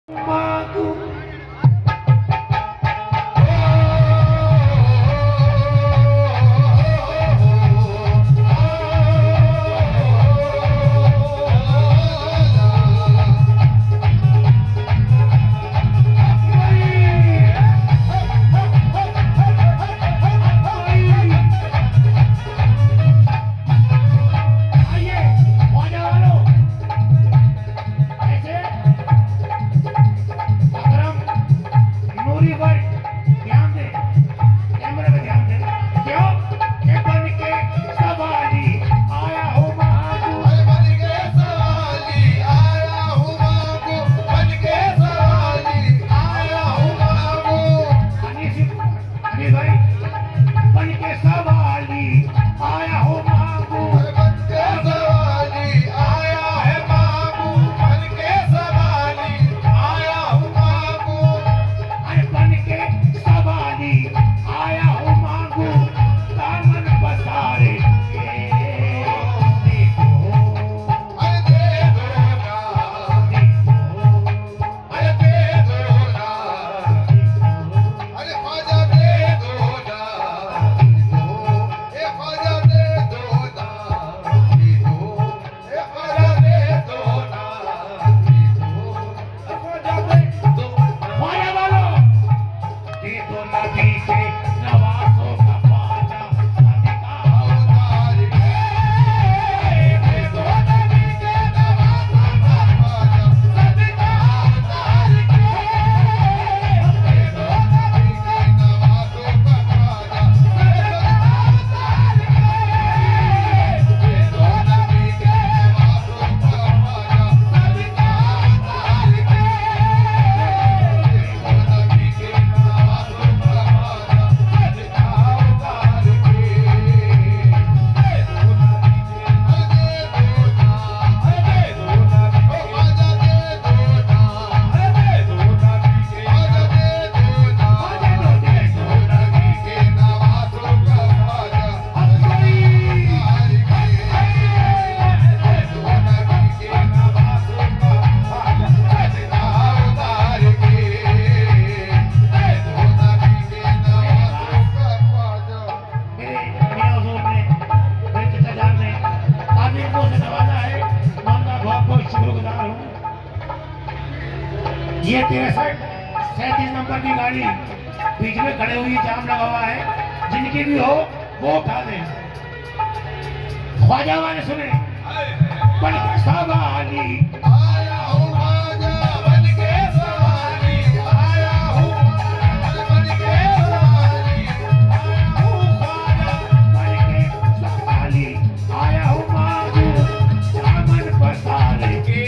मांगू ये 37 नंबर की गाड़ी बीच में खड़े हुई जाम लगा हुआ है, जिनकी भी हो वो उठा दें। ख्वाजा वाले सुने बन के सवाली आया हूँ ख्वाजा बन के सवाली आया हूँ बन के सवाली आया हूँ ख्वाजा बन के सवाली आया हूँ मांगू दामन पसारे के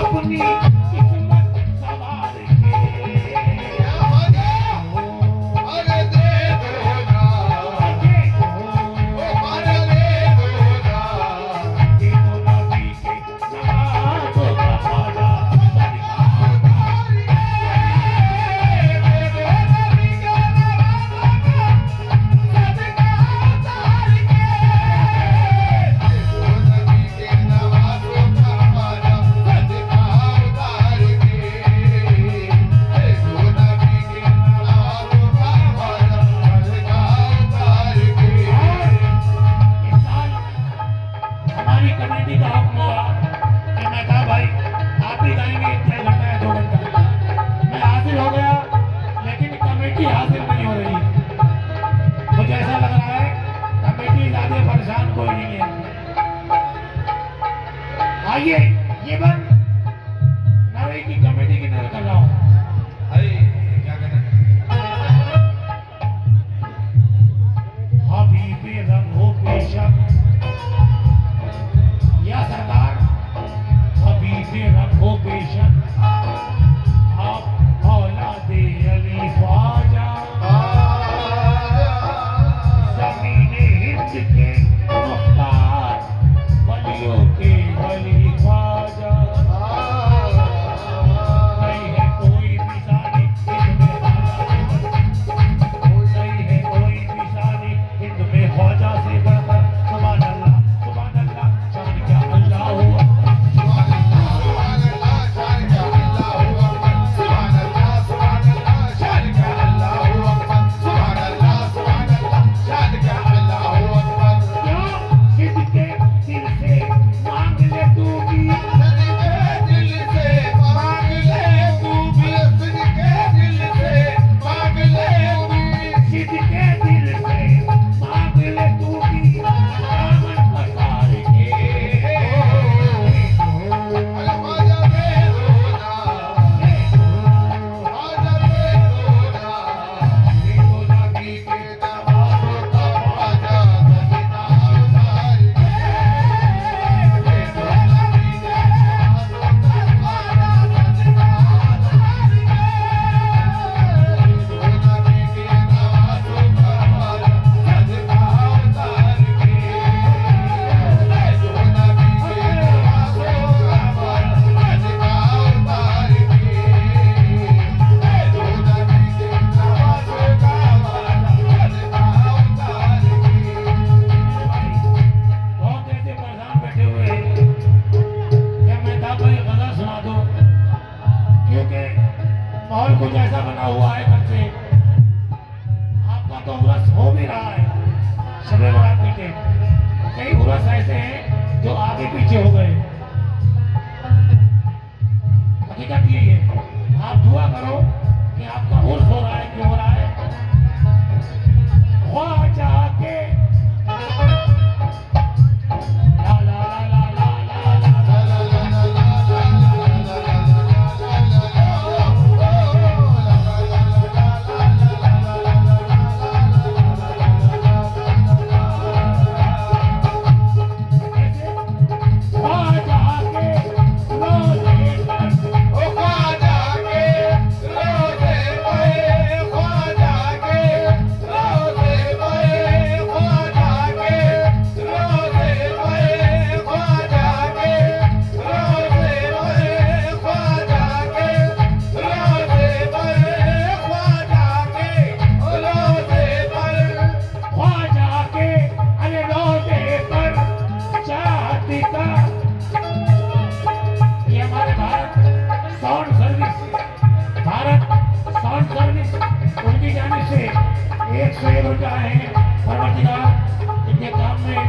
अपनी किस्मत सवार के अरे दे दो ना, अरे दे दो ना, ये तो नबी के नवाज़ों का खाजा सदका उतार के। इस साल हमारी कमेटी का हुक्म हुआ कि मैं कहा भाई आप ही गाएंगे 1 घंटा या 2 घंटा। मैं हाजिर हो गया लेकिन कमेटी हाजिर नहीं हो रही है। मुझे ऐसा लग रहा है कमेटी ज्यादा परेशान कोई नहीं है। आइए ये बन नरे की कमेटी की नजर कर रहा हूँ। क्या कहना हबीबे रंगो बेशक या सरकार, हबीबे रंगो बेशक आप औलादे अली ख्वाजा, ज़मीने हिंद के मुख्तार वलियों के वली ख्वाजा। नहीं है कोई भी सानी हिंद में नहीं है कोई भी सानी हिंद में ख्वाजा से बढ़कर। सुभान अल्लाह, सुभान अल्लाह, शान क्या अल्लाह हुआ। सिद्दीक़े दिल से मांग ले तू भी, सिद्दीक़े दिल से मांग ले तू भी, दामन पसार के। देखो नबी के नवाज़ों का ख्वाजा सदका उतार के। बहुत ऐसे परेशान बैठे हुए हैं क्या मैं था भाई गज़ल सुना दो, क्योंकि माहौल कुछ ऐसा बना हुआ है कल से। आपका तो उर्स हो भी रहा है, शबे बारात पीछे कई उर्स ऐसे हैं जो आगे पीछे हो गए। हकीकत यही है, आप दुआ करो कि आपका उर्स हो रहा है, क्यों हो रहा है। ख्वाजा के ला ला ला ला ला ला ला ख्वाजा के रोज़े पर ख्वाजा के अरे रोज़े पर चाहती का। ये हमारे भारत साउंड सर्विस उनकी जानिब से 101 रुपया है। परवरदिगार इनके काम में